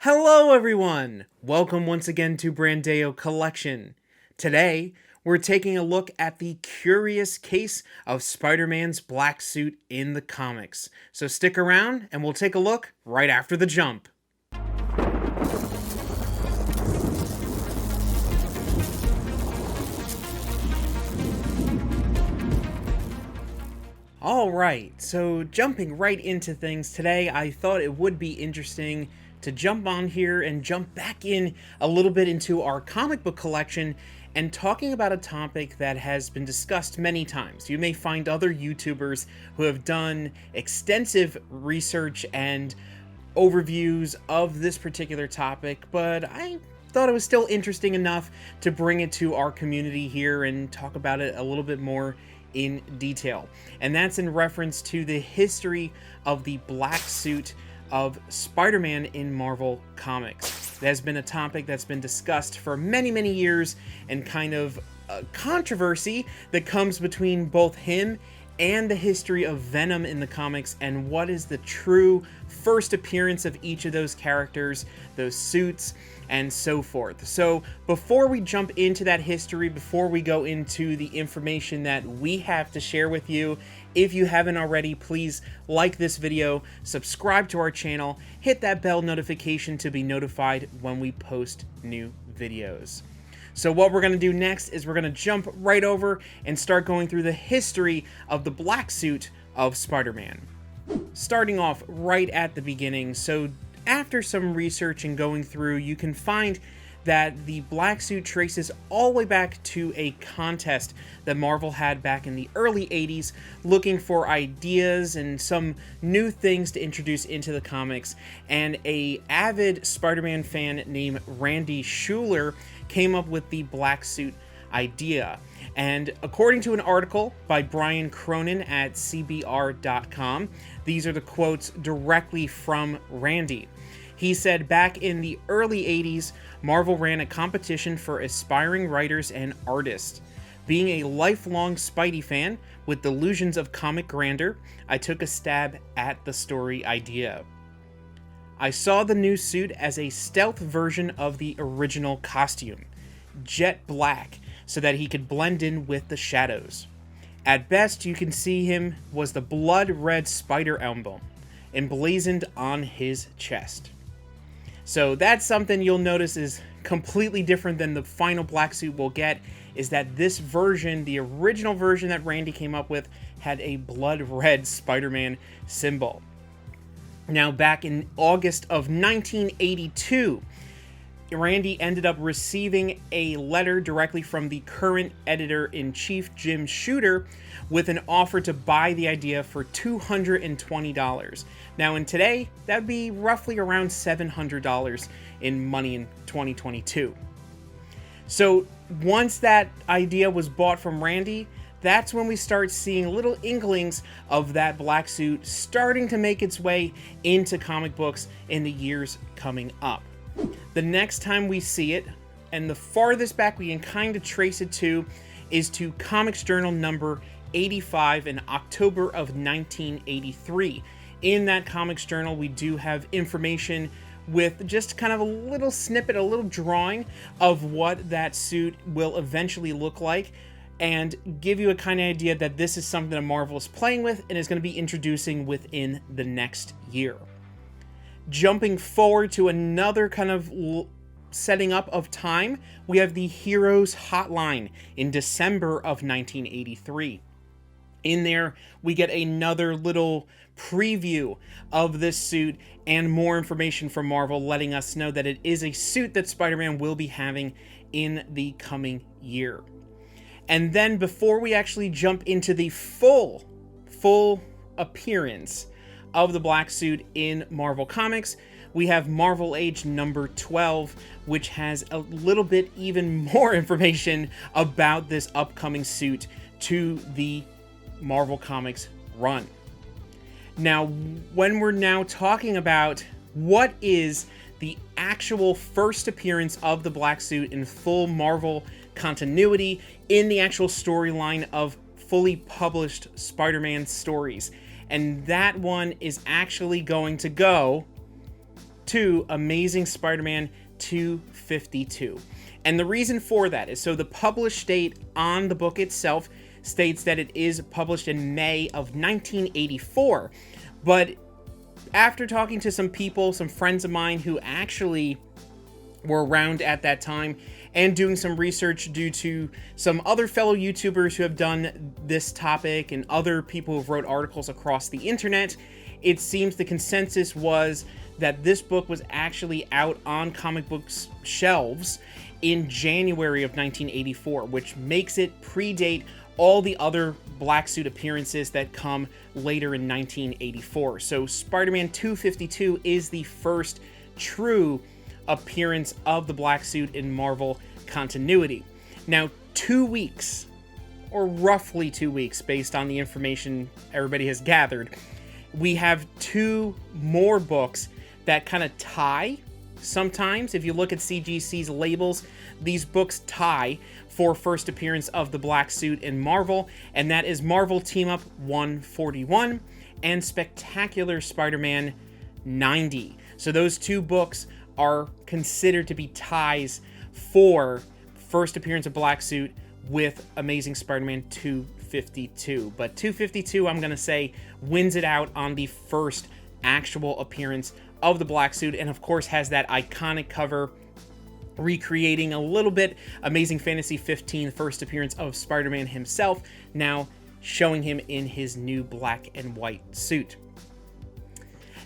Hello everyone! Welcome once again to brandaocollection. Today, we're taking a look at the curious case of Spider-Man's black suit in the comics. So stick around and we'll take a look right after the jump. Alright, so jumping right into things today, I thought it would be interesting to jump on here and jump back in a little bit into our comic book collection and talking about a topic that has been discussed many times. You may find other YouTubers who have done extensive research and overviews of this particular topic, but I thought it was still interesting enough to bring it to our community here and talk about it a little bit more in detail. And that's in reference to the history of the black suit of Spider-Man in Marvel Comics. That has been a topic that's been discussed for many years, and kind of a controversy that comes between both him and the history of Venom in the comics, and what is the true first appearance of each of those characters, those suits, and so forth. So before we jump into that history, before we go into the information that we have to share with you, if you haven't already, please like this video, subscribe to our channel, hit that bell notification to be notified when we post new videos. So what we're going to do next is we're going to jump right over and start going through the history of the black suit of Spider-Man. Starting off right at the beginning, so after some research and going through, you can find that the black suit traces all the way back to a contest that Marvel had back in the early 80s, looking for ideas and some new things to introduce into the comics, and a avid Spider-Man fan named Randy Schueller came up with the black suit idea. And according to an article by Brian Cronin at CBR.com, these are the quotes directly from Randy. He said, back in the early 80s, Marvel ran a competition for aspiring writers and artists. Being a lifelong Spidey fan with delusions of comic grandeur, I took a stab at the story idea. I saw the new suit as a stealth version of the original costume, jet black, so that he could blend in with the shadows. At best, you can see him was the blood red spider emblem emblazoned on his chest. So that's something you'll notice is completely different than the final black suit we'll get, is that this version, the original version that Randy came up with, had a blood red Spider-Man symbol. Now, back in August of 1982, Randy ended up receiving a letter directly from the current editor-in-chief, Jim Shooter, with an offer to buy the idea for $220. Now, in today, that'd be roughly around $700 in money in 2022. So once that idea was bought from Randy, that's when we start seeing little inklings of that black suit starting to make its way into comic books in the years coming up. The next time we see it, and the farthest back we can kind of trace it to, is to Comics Journal number 85 in October of 1983. In that Comics Journal, we do have information with just kind of a little snippet, a little drawing of what that suit will eventually look like, and give you a kind of idea that this is something that Marvel is playing with and is going to be introducing within the next year. Jumping forward to another kind of setting up of time, we have the Heroes Hotline in December of 1983. In there, we get another little preview of this suit and more information from Marvel letting us know that it is a suit that Spider-Man will be having in the coming year. And then before we actually jump into the full appearance of the black suit in Marvel Comics, we have Marvel Age number 12, which has a little bit even more information about this upcoming suit to the Marvel Comics run. Now, when we're now talking about what is the actual first appearance of the black suit in full Marvel continuity in the actual storyline of fully published Spider-Man stories, and that one is actually going to go to Amazing Spider-Man 252. And the reason for that is, so the published date on the book itself states that it is published in May of 1984. But after talking to some people, some friends of mine who actually were around at that time, and doing some research due to some other fellow YouTubers who have done this topic and other people who've wrote articles across the internet, it seems the consensus was that this book was actually out on comic books shelves in January of 1984, which makes it predate all the other Black Suit appearances that come later in 1984. So Spider-Man 252 is the first true appearance of the Black Suit in Marvel continuity. Now, 2 weeks, or roughly 2 weeks, based on the information everybody has gathered, we have 2 more books that kind of tie. Sometimes, if you look at CGC's labels, these books tie for first appearance of the Black Suit in Marvel, and that is Marvel Team Up 141 and Spectacular Spider-Man 90. So those 2 books are considered to be ties for first appearance of Black Suit with Amazing Spider-Man 252. But 252, I'm going to say, wins it out on the first actual appearance of the Black Suit, and of course has that iconic cover recreating a little bit Amazing Fantasy 15 first appearance of Spider-Man himself, now showing him in his new black and white suit.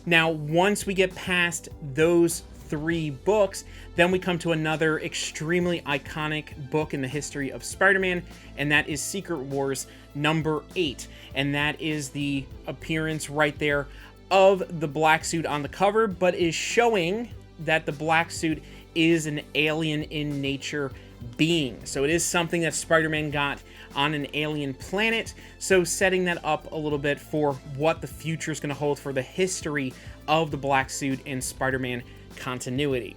Now, once we get past those 3 books, then we come to another extremely iconic book in the history of Spider-Man, and that is Secret Wars number 8. And that is the appearance right there of the Black Suit on the cover, but is showing that the Black Suit is an alien in nature being. So it is something that Spider-Man got on an alien planet, so setting that up a little bit for what the future is going to hold for the history of the Black Suit in Spider-Man continuity.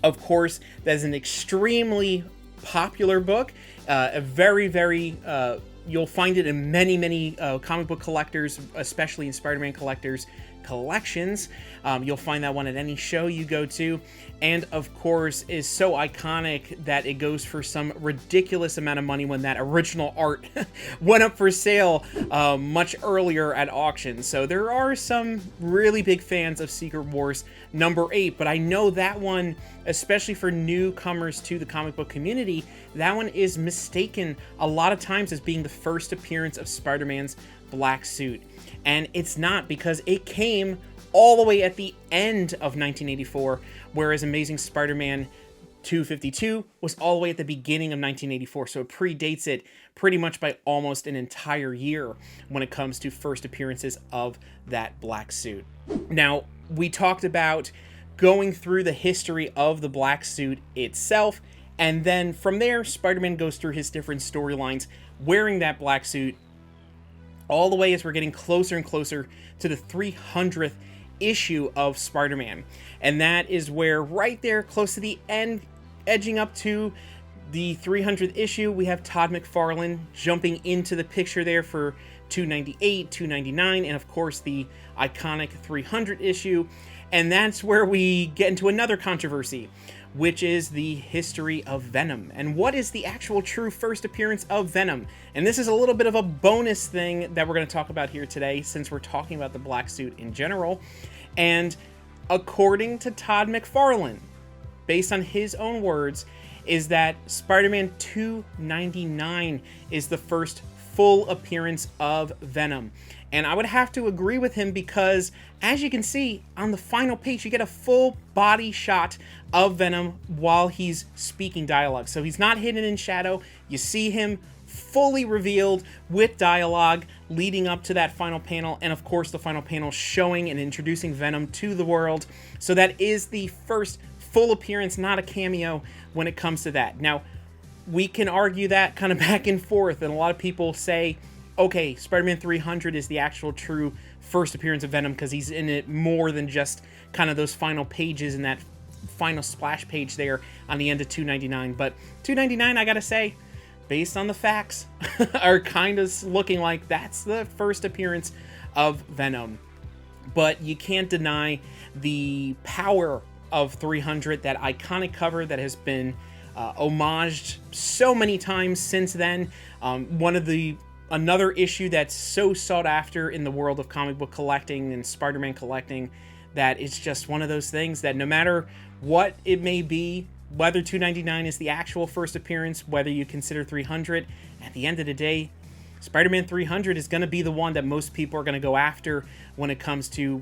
Of course, that is an extremely popular book, a very, you'll find it in many comic book collectors, especially in Spider-Man collectors' collections. You'll find that one at any show you go to, and of course is so iconic that it goes for some ridiculous amount of money when that original art went up for sale much earlier at auction. So there are some really big fans of Secret Wars number 8, but I know that one, especially for newcomers to the comic book community, that one is mistaken a lot of times as being the first appearance of Spider-Man's Black Suit. And it's not, because it came all the way at the end of 1984, whereas Amazing Spider-Man 252 was all the way at the beginning of 1984, so it predates it pretty much by almost an entire year when it comes to first appearances of that Black Suit. Now, we talked about going through the history of the Black Suit itself, and then from there, Spider-Man goes through his different storylines wearing that Black Suit, all the way as we're getting closer and closer to the 300th issue of Spider-Man. And that is where, right there, close to the end, edging up to the 300th issue, we have Todd McFarlane jumping into the picture there for 298, 299, and of course the iconic 300 issue. And that's where we get into another controversy, which is the history of Venom. And what is the actual true first appearance of Venom? And this is a little bit of a bonus thing that we're going to talk about here today, since we're talking about the Black Suit in general. And according to Todd McFarlane, based on his own words, is that Spider-Man 299 is the first full appearance of Venom. And I would have to agree with him, because as you can see on the final page, you get a full body shot of Venom while he's speaking dialogue. So he's not hidden in shadow. You see him fully revealed with dialogue leading up to that final panel, and of course the final panel showing and introducing Venom to the world. So that is the first full appearance, not a cameo, when it comes to that. Now, we can argue that kind of back and forth, and a lot of people say, okay, Spider-Man 300 is the actual true first appearance of Venom, because he's in it more than just kind of those final pages and that final splash page there on the end of 299. But 299, I gotta say, based on the facts, are kind of looking like that's the first appearance of Venom. But you can't deny the power of 300, that iconic cover that has been homaged so many times since then. Another issue that's so sought after in the world of comic book collecting and Spider-Man collecting, that it's just one of those things that no matter what it may be, whether 299 is the actual first appearance, whether you consider 300, at the end of the day, Spider-Man 300 is going to be the one that most people are going to go after when it comes to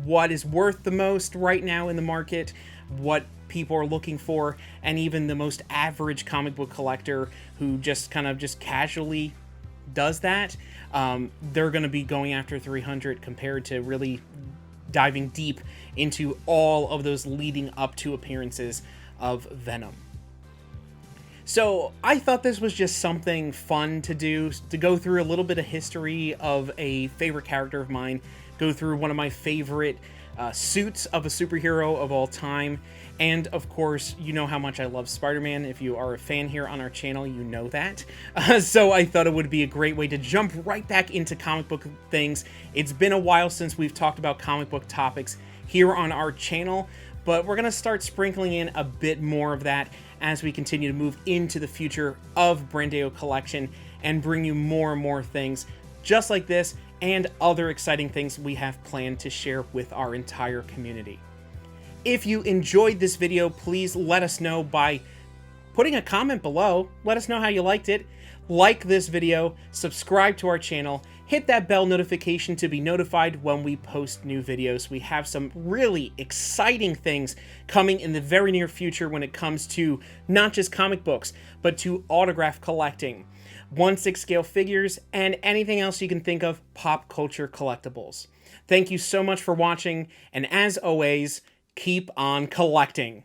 what is worth the most right now in the market, what people are looking for, and even the most average comic book collector who just casually does that, they're going to be going after 300 compared to really diving deep into all of those leading up to appearances of Venom. So I thought this was just something fun to do, to go through a little bit of history of a favorite character of mine, go through one of my favorite suits of a superhero of all time, and of course, you know how much I love Spider-Man. If you are a fan here on our channel, you know that. So I thought it would be a great way to jump right back into comic book things. It's been a while since we've talked about comic book topics here on our channel, but we're going to start sprinkling in a bit more of that as we continue to move into the future of Brandao Collection and bring you more and more things just like this and other exciting things we have planned to share with our entire community. If you enjoyed this video, please let us know by putting a comment below. Let us know how you liked it. Like this video, subscribe to our channel, hit that bell notification to be notified when we post new videos. We have some really exciting things coming in the very near future when it comes to not just comic books, but to autograph collecting, 1/6 scale figures, and anything else you can think of pop culture collectibles. Thank you so much for watching, and as always, keep on collecting.